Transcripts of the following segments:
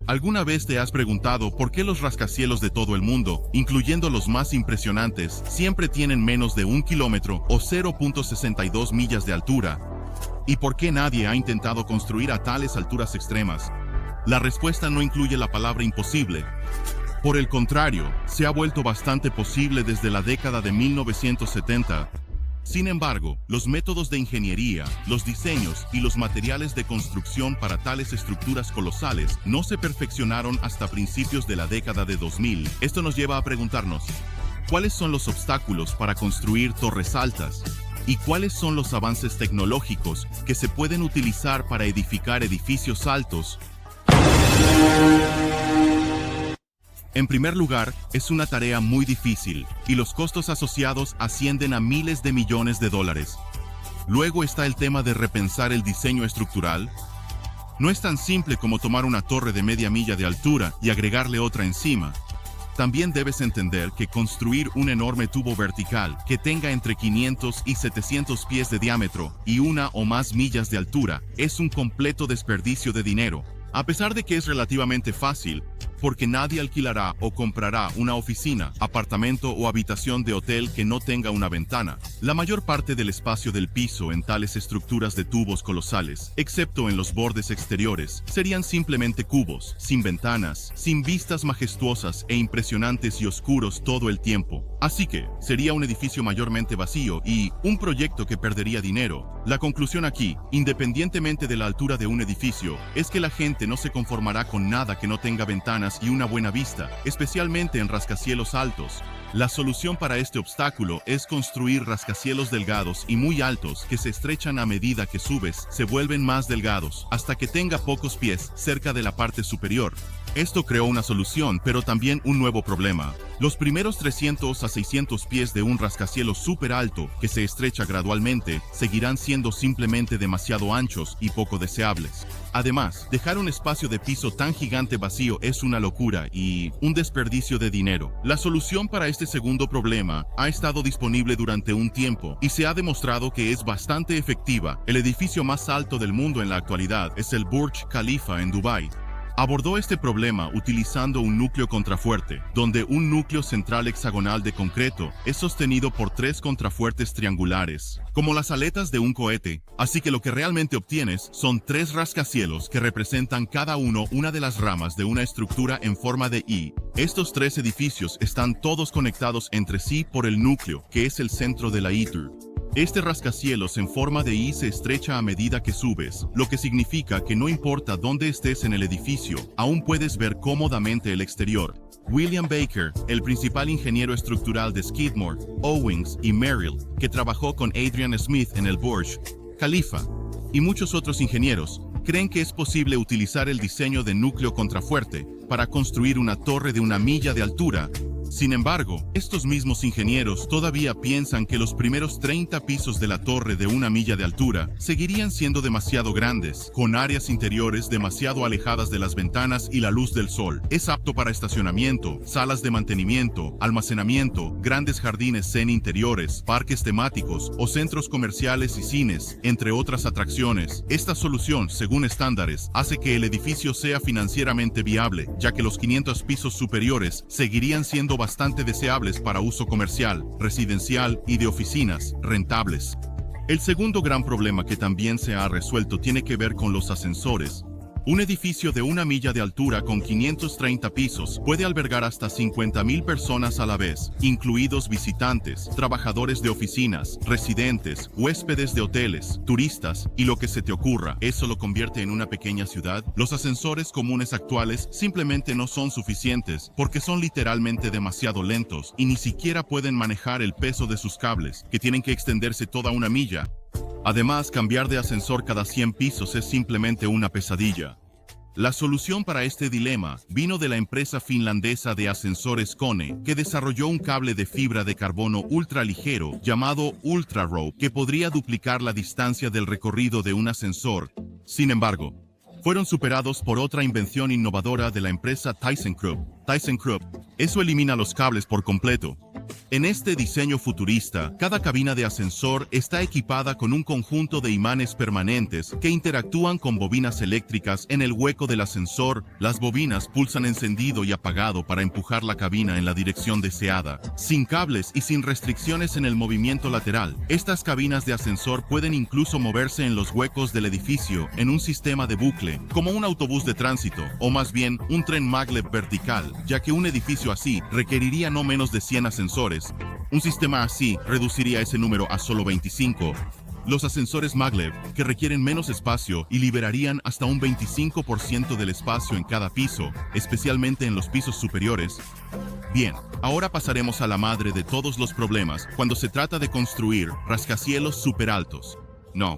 ¿Alguna vez te has preguntado por qué los rascacielos de todo el mundo, incluyendo los más impresionantes, siempre tienen menos de 1 kilómetro o 0.62 millas de altura? ¿Y por qué nadie ha intentado construir a tales alturas extremas? La respuesta no incluye la palabra imposible. Por el contrario, se ha vuelto bastante posible desde la década de 1970. Sin embargo, los métodos de ingeniería, los diseños y los materiales de construcción para tales estructuras colosales no se perfeccionaron hasta principios de la década de 2000. Esto nos lleva a preguntarnos, ¿cuáles son los obstáculos para construir torres altas? ¿Y cuáles son los avances tecnológicos que se pueden utilizar para edificar edificios altos? En primer lugar, es una tarea muy difícil, y los costos asociados ascienden a miles de millones de dólares. Luego está el tema de repensar el diseño estructural. No es tan simple como tomar una torre de media milla de altura y agregarle otra encima. También debes entender que construir un enorme tubo vertical que tenga entre 500 y 700 pies de diámetro y 1 o más millas de altura es un completo desperdicio de dinero. A pesar de que es relativamente fácil, porque nadie alquilará o comprará una oficina, apartamento o habitación de hotel que no tenga una ventana. La mayor parte del espacio del piso en tales estructuras de tubos colosales, excepto en los bordes exteriores, serían simplemente cubos, sin ventanas, sin vistas majestuosas e impresionantes y oscuros todo el tiempo. Así que, sería un edificio mayormente vacío y un proyecto que perdería dinero. La conclusión aquí, independientemente de la altura de un edificio, es que la gente no se conformará con nada que no tenga ventanas y una buena vista, especialmente en rascacielos altos. La solución para este obstáculo es construir rascacielos delgados y muy altos que se estrechan a medida que subes, se vuelven más delgados, hasta que tenga pocos pies cerca de la parte superior. Esto creó una solución, pero también un nuevo problema. Los primeros 300 a 600 pies de un rascacielos súper alto, que se estrecha gradualmente, seguirán siendo simplemente demasiado anchos y poco deseables. Además, dejar un espacio de piso tan gigante vacío es una locura y un desperdicio de dinero. La solución para este segundo problema ha estado disponible durante un tiempo y se ha demostrado que es bastante efectiva. El edificio más alto del mundo en la actualidad es el Burj Khalifa en Dubái. Abordó este problema utilizando un núcleo contrafuerte, donde un núcleo central hexagonal de concreto es sostenido por 3 contrafuertes triangulares, como las aletas de un cohete. Así que lo que realmente obtienes son 3 rascacielos que representan cada uno una de las ramas de una estructura en forma de I. Estos 3 edificios están todos conectados entre sí por el núcleo, que es el centro de la I-tur. Este rascacielos en forma de I se estrecha a medida que subes, lo que significa que no importa dónde estés en el edificio, aún puedes ver cómodamente el exterior. William Baker, el principal ingeniero estructural de Skidmore, Owings y Merrill, que trabajó con Adrian Smith en el Burj Khalifa, y muchos otros ingenieros, creen que es posible utilizar el diseño de núcleo contrafuerte para construir una torre de 1 milla de altura. Sin embargo, estos mismos ingenieros todavía piensan que los primeros 30 pisos de la torre de 1 milla de altura seguirían siendo demasiado grandes, con áreas interiores demasiado alejadas de las ventanas y la luz del sol. Es apto para estacionamiento, salas de mantenimiento, almacenamiento, grandes jardines zen interiores, parques temáticos o centros comerciales y cines, entre otras atracciones. Esta solución, según estándares, hace que el edificio sea financieramente viable, ya que los 500 pisos superiores seguirían siendo bastante deseables para uso comercial, residencial y de oficinas rentables. El segundo gran problema que también se ha resuelto tiene que ver con los ascensores. Un edificio de 1 milla de altura con 530 pisos puede albergar hasta 50,000 personas a la vez, incluidos visitantes, trabajadores de oficinas, residentes, huéspedes de hoteles, turistas y lo que se te ocurra. ¿Eso lo convierte en una pequeña ciudad? Los ascensores comunes actuales simplemente no son suficientes porque son literalmente demasiado lentos y ni siquiera pueden manejar el peso de sus cables, que tienen que extenderse toda 1 milla. Además, cambiar de ascensor cada 100 pisos es simplemente una pesadilla. La solución para este dilema vino de la empresa finlandesa de ascensores KONE, que desarrolló un cable de fibra de carbono ultraligero llamado UltraRope, que podría duplicar la distancia del recorrido de un ascensor. Sin embargo, fueron superados por otra invención innovadora de la empresa ThyssenKrupp. ThyssenKrupp, eso elimina los cables por completo. En este diseño futurista, cada cabina de ascensor está equipada con un conjunto de imanes permanentes que interactúan con bobinas eléctricas en el hueco del ascensor. Las bobinas pulsan encendido y apagado para empujar la cabina en la dirección deseada, sin cables y sin restricciones en el movimiento lateral. Estas cabinas de ascensor pueden incluso moverse en los huecos del edificio en un sistema de bucle, como un autobús de tránsito, o más bien un tren maglev vertical, ya que un edificio así requeriría no menos de 100 ascensores. Un sistema así reduciría ese número a solo 25. Los ascensores maglev, que requieren menos espacio y liberarían hasta un 25% del espacio en cada piso, especialmente en los pisos superiores. Bien, ahora pasaremos a la madre de todos los problemas cuando se trata de construir rascacielos superaltos. No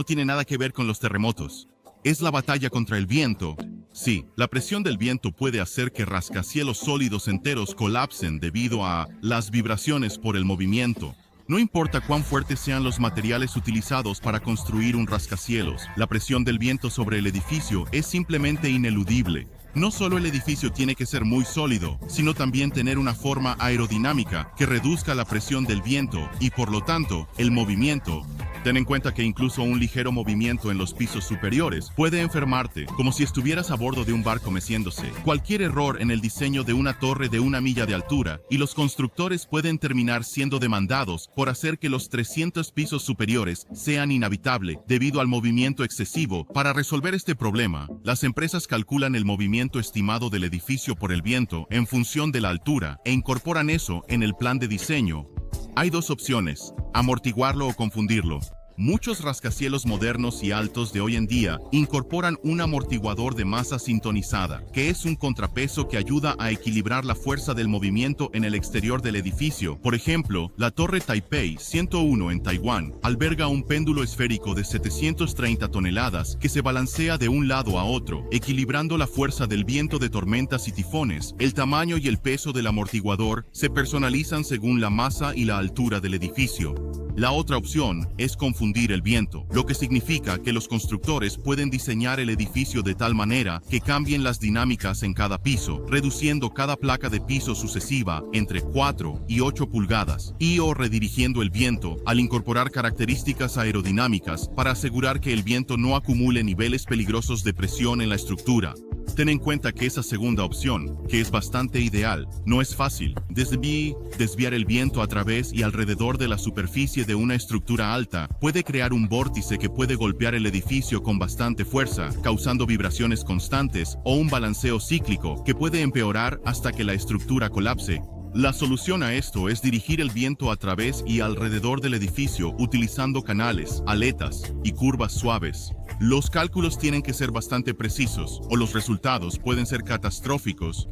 tiene nada que ver con los terremotos. Es la batalla contra el viento. Sí, la presión del viento puede hacer que rascacielos sólidos enteros colapsen debido a las vibraciones por el movimiento. No importa cuán fuertes sean los materiales utilizados para construir un rascacielos, la presión del viento sobre el edificio es simplemente ineludible. No solo el edificio tiene que ser muy sólido, sino también tener una forma aerodinámica que reduzca la presión del viento y, por lo tanto, el movimiento. Ten en cuenta que incluso un ligero movimiento en los pisos superiores puede enfermarte, como si estuvieras a bordo de un barco meciéndose. Cualquier error en el diseño de una torre de 1 milla de altura, y los constructores pueden terminar siendo demandados por hacer que los 300 pisos superiores sean inhabitables debido al movimiento excesivo. Para resolver este problema, las empresas calculan el movimiento estimado del edificio por el viento en función de la altura e incorporan eso en el plan de diseño. Hay dos opciones: amortiguarlo o confundirlo. Muchos rascacielos modernos y altos de hoy en día incorporan un amortiguador de masa sintonizada, que es un contrapeso que ayuda a equilibrar la fuerza del movimiento en el exterior del edificio. Por ejemplo, la Torre Taipei 101 en Taiwán alberga un péndulo esférico de 730 toneladas que se balancea de un lado a otro, equilibrando la fuerza del viento de tormentas y tifones. El tamaño y el peso del amortiguador se personalizan según la masa y la altura del edificio. La otra opción es confundir el viento, lo que significa que los constructores pueden diseñar el edificio de tal manera que cambien las dinámicas en cada piso, reduciendo cada placa de piso sucesiva entre 4 y 8 pulgadas, o redirigiendo el viento al incorporar características aerodinámicas para asegurar que el viento no acumule niveles peligrosos de presión en la estructura. Ten en cuenta que esa segunda opción, que es bastante ideal, no es fácil. Desviar el viento a través y alrededor de la superficie de una estructura alta puede crear un vórtice que puede golpear el edificio con bastante fuerza, causando vibraciones constantes o un balanceo cíclico que puede empeorar hasta que la estructura colapse. La solución a esto es dirigir el viento a través y alrededor del edificio utilizando canales, aletas y curvas suaves. Los cálculos tienen que ser bastante precisos o los resultados pueden ser catastróficos.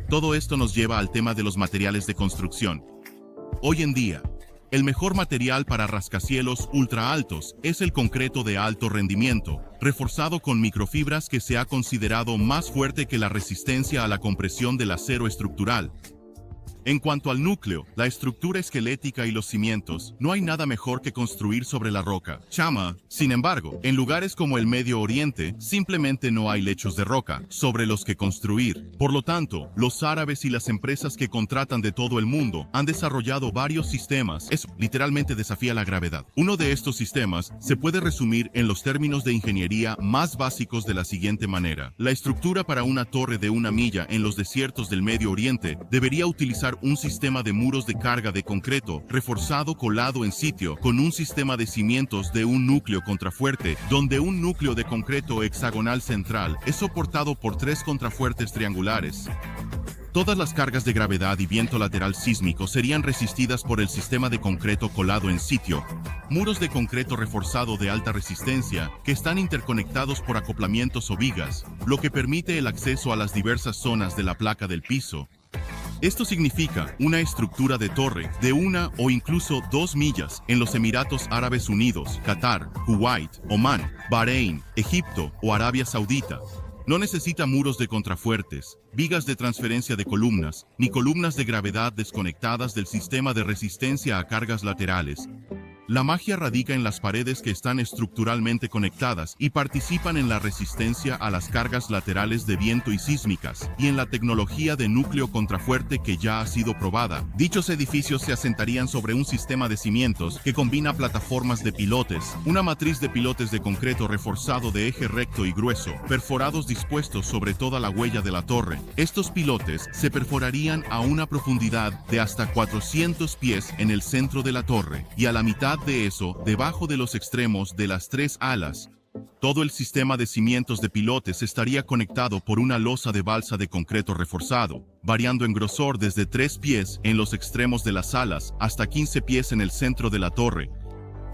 Todo esto nos lleva al tema de los materiales de construcción. Hoy en día, el mejor material para rascacielos ultra altos es el concreto de alto rendimiento, reforzado con microfibras que se ha considerado más fuerte que la resistencia a la compresión del acero estructural. En cuanto al núcleo, la estructura esquelética y los cimientos, no hay nada mejor que construir sobre la roca. Sin embargo, en lugares como el Medio Oriente, simplemente no hay lechos de roca sobre los que construir. Por lo tanto, los árabes y las empresas que contratan de todo el mundo han desarrollado varios sistemas. Eso literalmente desafía la gravedad. Uno de estos sistemas se puede resumir en los términos de ingeniería más básicos de la siguiente manera. La estructura para una torre de 1 milla en los desiertos del Medio Oriente debería utilizar un sistema de muros de carga de concreto reforzado colado en sitio con un sistema de cimientos de un núcleo contrafuerte, donde un núcleo de concreto hexagonal central es soportado por 3 contrafuertes triangulares. Todas las cargas de gravedad y viento lateral sísmico serían resistidas por el sistema de concreto colado en sitio. Muros de concreto reforzado de alta resistencia que están interconectados por acoplamientos o vigas, lo que permite el acceso a las diversas zonas de la placa del piso. Esto significa una estructura de torre de 1 o incluso 2 millas en los Emiratos Árabes Unidos, Qatar, Kuwait, Omán, Bahrein, Egipto o Arabia Saudita. No necesita muros de contrafuertes, vigas de transferencia de columnas, ni columnas de gravedad desconectadas del sistema de resistencia a cargas laterales. La magia radica en las paredes que están estructuralmente conectadas y participan en la resistencia a las cargas laterales de viento y sísmicas, y en la tecnología de núcleo contrafuerte que ya ha sido probada. Dichos edificios se asentarían sobre un sistema de cimientos que combina plataformas de pilotes, una matriz de pilotes de concreto reforzado de eje recto y grueso, perforados dispuestos sobre toda la huella de la torre. Estos pilotes se perforarían a una profundidad de hasta 400 pies en el centro de la torre, y a la mitad de eso, debajo de los extremos de las 3 alas. Todo el sistema de cimientos de pilotes estaría conectado por una losa de balsa de concreto reforzado, variando en grosor desde 3 pies en los extremos de las alas hasta 15 pies en el centro de la torre.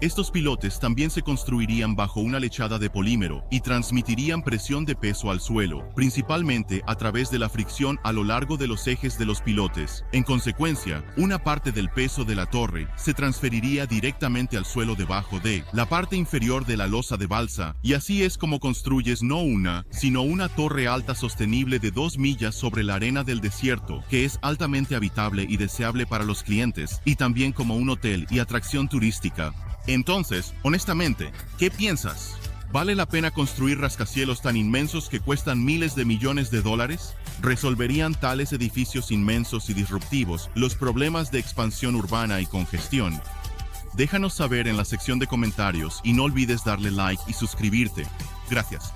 Estos pilotes también se construirían bajo una lechada de polímero y transmitirían presión de peso al suelo, principalmente a través de la fricción a lo largo de los ejes de los pilotes. En consecuencia, una parte del peso de la torre se transferiría directamente al suelo debajo de la parte inferior de la losa de balsa, y así es como construyes no una, sino una torre alta sostenible de 2 millas sobre la arena del desierto, que es altamente habitable y deseable para los clientes, y también como un hotel y atracción turística. Entonces, honestamente, ¿qué piensas? ¿Vale la pena construir rascacielos tan inmensos que cuestan miles de millones de dólares? ¿Resolverían tales edificios inmensos y disruptivos los problemas de expansión urbana y congestión? Déjanos saber en la sección de comentarios y no olvides darle like y suscribirte. Gracias.